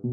Hello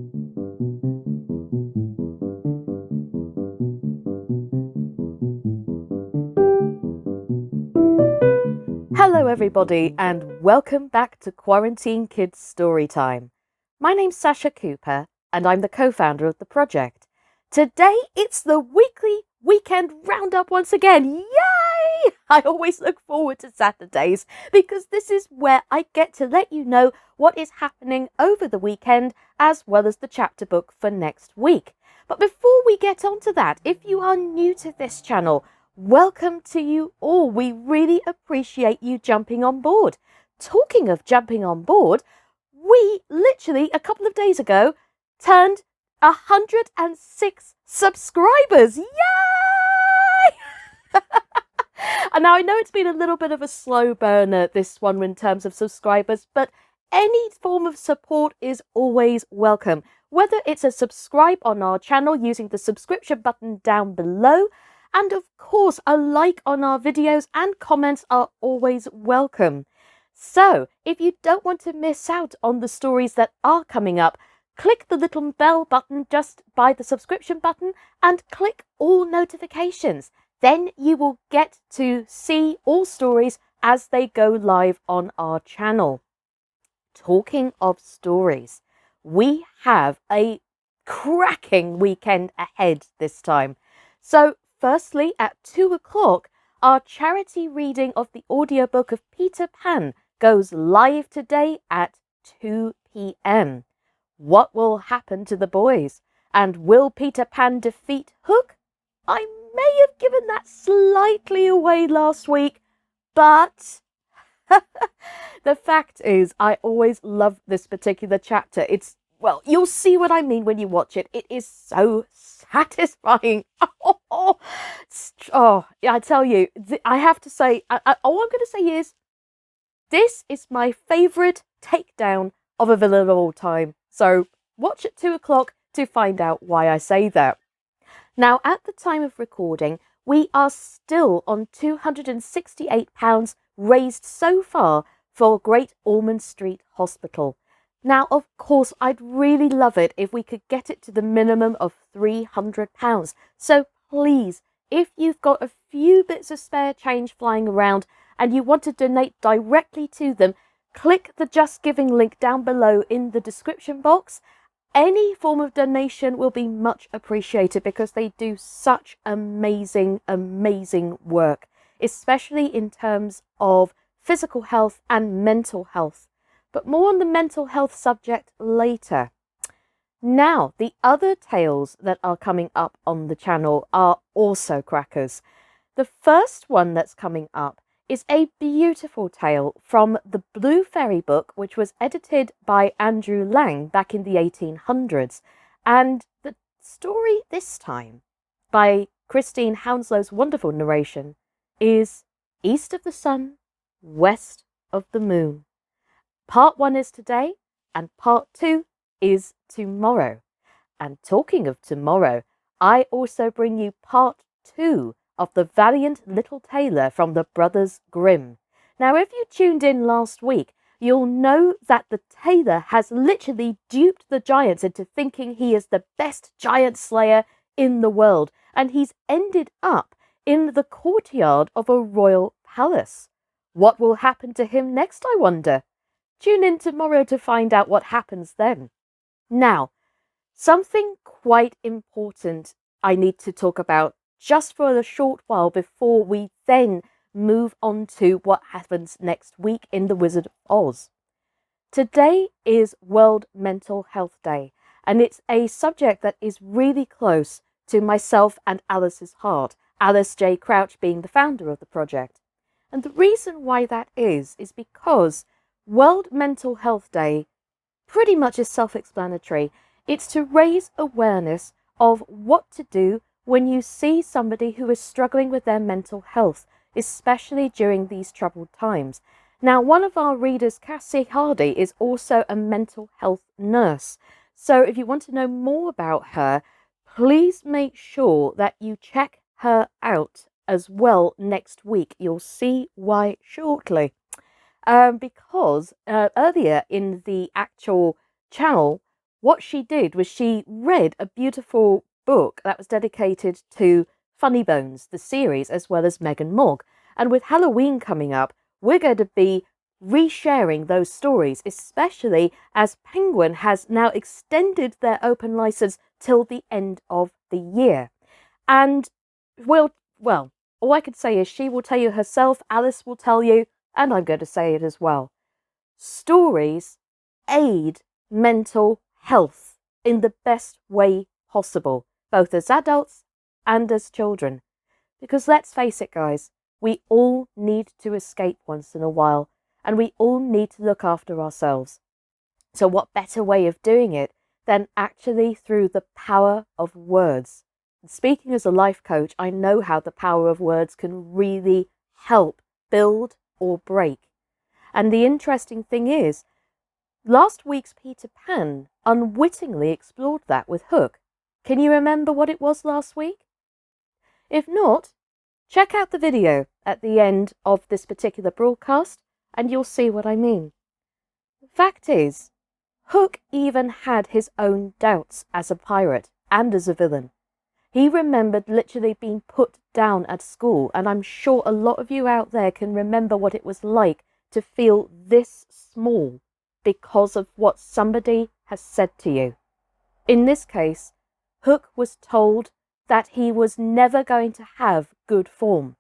everybody and welcome back to Quarantine Kids Storytime. My name's Sascha Cooper and I'm the co-founder of the project. Today it's the weekly weekend roundup once again. Yay! I always look forward to Saturdays because this is where I get to let you know what is happening over the weekend as well as the chapter book for next week. But before we get on to that, if you are new to this channel, welcome to you all. We really appreciate you jumping on board. Talking of jumping on board, we literally a couple of days ago turned 106 subscribers. Yay! And now I know it's been a little bit of a slow burner, this one, in terms of subscribers, but any form of support is always welcome. Whether it's a subscribe on our channel using the subscription button down below, and of course, a like on our videos and comments are always welcome. So, if you don't want to miss out on the stories that are coming up, click the little bell button just by the subscription button and click all notifications. Then you will get to see all stories as they go live on our channel. Talking of stories, we have a cracking weekend ahead this time. So, firstly, at 2 o'clock, our charity reading of the audiobook of Peter Pan goes live today at 2 p.m. What will happen to the boys? And will Peter Pan defeat Hook? I may have given that slightly away last week, but the fact is, I always love this particular chapter. Well, you'll see what I mean when you watch it. It is so satisfying. I tell you, I have to say, all I'm going to say is, this is my favourite takedown of a villain of all time. So watch at 2 o'clock to find out why I say that. Now, at the time of recording, we are still on £268 raised so far for Great Ormond Street Hospital. Now, of course, I'd really love it if we could get it to the minimum of £300. So please, if you've got a few bits of spare change flying around and you want to donate directly to them, click the Just Giving link down below in the description box. Any form of donation will be much appreciated because they do such amazing, amazing work, especially in terms of physical health and mental health. But more on the mental health subject later. Now, the other tales that are coming up on the channel are also crackers. The first one that's coming up is a beautiful tale from the Blue Fairy book, which was edited by Andrew Lang back in the 1800s. And the story this time, by Christine Hounslow's wonderful narration, is East of the Sun, West of the Moon. Part 1 is today, and Part 2 is tomorrow. And talking of tomorrow, I also bring you Part 2 of The Valiant Little Tailor from the Brothers Grimm. Now, if you tuned in last week, you'll know that the tailor has literally duped the giants into thinking he is the best giant slayer in the world, and he's ended up in the courtyard of a royal palace. What will happen to him next, I wonder? Tune in tomorrow to find out what happens then. Now, something quite important I need to talk about just for a short while before we then move on to what happens next week in The Wizard of Oz. Today is World Mental Health Day, and it's a subject that is really close to myself and Alice's heart, Alice J. Crouch being the founder of the project. And the reason why that is because World Mental Health Day pretty much is self-explanatory. It's to raise awareness of what to do when you see somebody who is struggling with their mental health, especially during these troubled times. Now, one of our readers, Cassie Hardy, is also a mental health nurse. So if you want to know more about her, please make sure that you check her out as well next week. You'll see why shortly. Because earlier in the actual channel, what she did was she read a beautiful book that was dedicated to Funny Bones, the series, as well as Meg and Mog. And with Halloween coming up, we're going to be resharing those stories, especially as Penguin has now extended their open license till the end of the year. And well, all I could say is she will tell you herself, Alice will tell you, and I'm going to say it as well. Stories aid mental health in the best way possible, both as adults and as children. Because let's face it, guys, we all need to escape once in a while, and we all need to look after ourselves. So what better way of doing it than actually through the power of words? And speaking as a life coach, I know how the power of words can really help build or break. And the interesting thing is, last week's Peter Pan unwittingly explored that with Hook. Can you remember what it was last week? If not, check out the video at the end of this particular broadcast and you'll see what I mean. The fact is, Hook even had his own doubts as a pirate and as a villain. He remembered literally being put down at school, and I'm sure a lot of you out there can remember what it was like to feel this small because of what somebody has said to you. In this case, Hook was told that he was never going to have good form.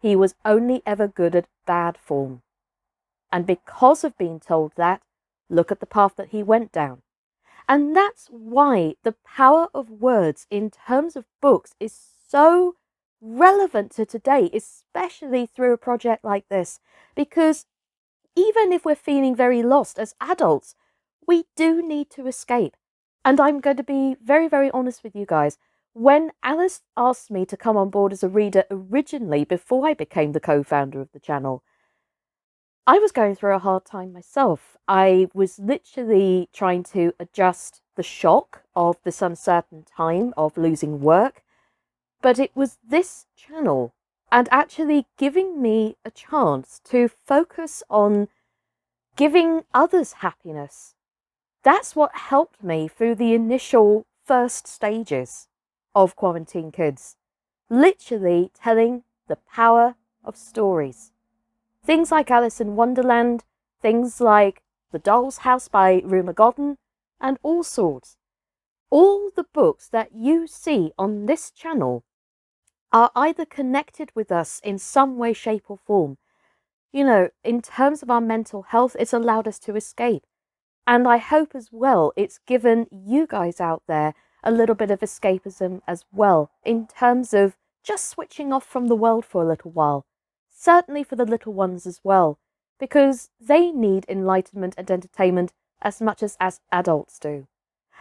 He was only ever good at bad form. And because of being told that, look at the path that he went down. And that's why the power of words in terms of books is so relevant to today, especially through a project like this, because even if we're feeling very lost as adults, we do need to escape. And I'm going to be very, very honest with you guys. When Alice asked me to come on board as a reader originally, before I became the co-founder of the channel, I was going through a hard time myself. I was literally trying to adjust the shock of this uncertain time of losing work. But it was this channel and actually giving me a chance to focus on giving others happiness. That's what helped me through the initial first stages of Quarantine Kids. Literally telling the power of stories. Things like Alice in Wonderland, things like The Doll's House by Rumer Godden, and all sorts. All the books that you see on this channel are either connected with us in some way, shape or form. You know, in terms of our mental health, it's allowed us to escape. And I hope as well it's given you guys out there a little bit of escapism as well, in terms of just switching off from the world for a little while. Certainly for the little ones as well, because they need enlightenment and entertainment as much as adults do.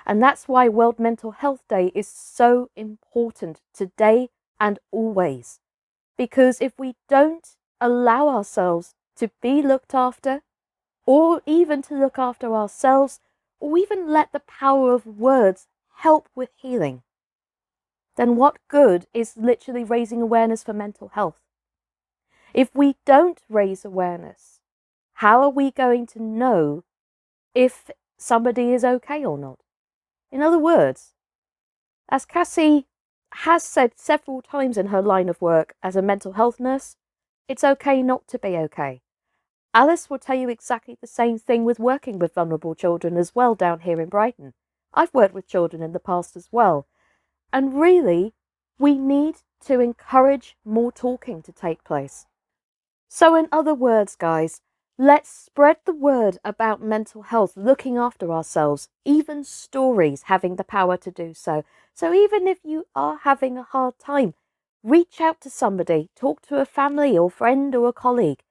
And that's why World Mental Health Day is so important today and always. Because if we don't allow ourselves to be looked after, or even to look after ourselves, or even let the power of words help with healing, then what good is literally raising awareness for mental health? If we don't raise awareness, how are we going to know if somebody is okay or not? In other words, as Cassie has said several times in her line of work as a mental health nurse, it's okay not to be okay. Alice will tell you exactly the same thing with working with vulnerable children as well down here in Brighton. I've worked with children in the past as well. And really, we need to encourage more talking to take place. So in other words, guys, let's spread the word about mental health, looking after ourselves, even stories having the power to do so. So even if you are having a hard time, reach out to somebody, talk to a family or friend or a colleague,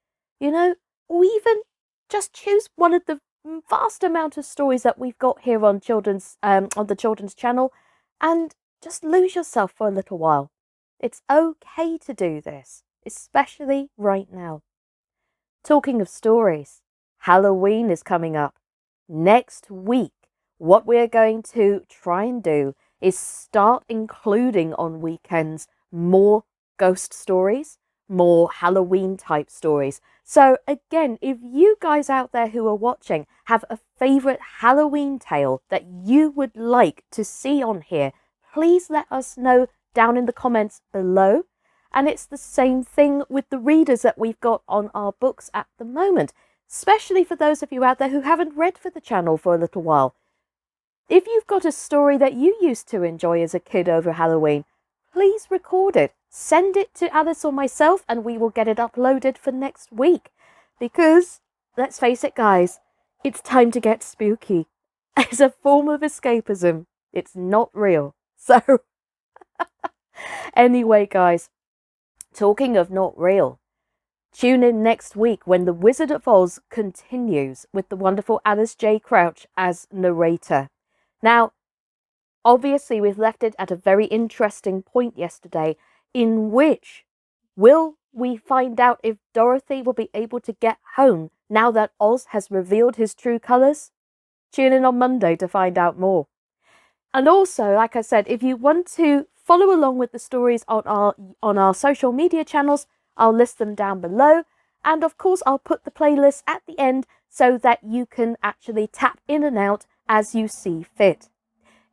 you know, or even just choose one of the vast amount of stories that we've got here on the children's channel and just lose yourself for a little while. It's okay to do this, especially right now. Talking of stories, Halloween is coming up. Next week, what we're going to try and do is start including on weekends more ghost stories, more Halloween type stories. So again, if you guys out there who are watching have a favorite Halloween tale that you would like to see on here, please let us know down in the comments below. And it's the same thing with the readers that we've got on our books at the moment, especially for those of you out there who haven't read for the channel for a little while. If you've got a story that you used to enjoy as a kid over Halloween, please record it. Send it to Alice or myself and we will get it uploaded for next week. Because, let's face it guys, it's time to get spooky. As a form of escapism, it's not real. So, anyway guys, talking of not real, tune in next week when The Wizard of Oz continues with the wonderful Alice J. Crouch as narrator. Now, obviously we've left it at a very interesting point yesterday, in which will we find out if Dorothy will be able to get home now that Oz has revealed his true colours? Tune in on Monday to find out more. And also, like I said, if you want to follow along with the stories on our social media channels, I'll list them down below. And of course, I'll put the playlist at the end so that you can actually tap in and out as you see fit.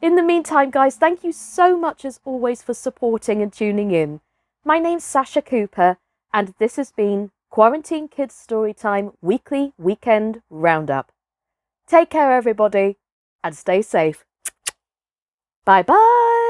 In the meantime, guys, thank you so much as always for supporting and tuning in. My name's Sascha Cooper, and this has been Quarantine Kids Storytime Weekly Weekend Roundup. Take care, everybody, and stay safe. Bye-bye.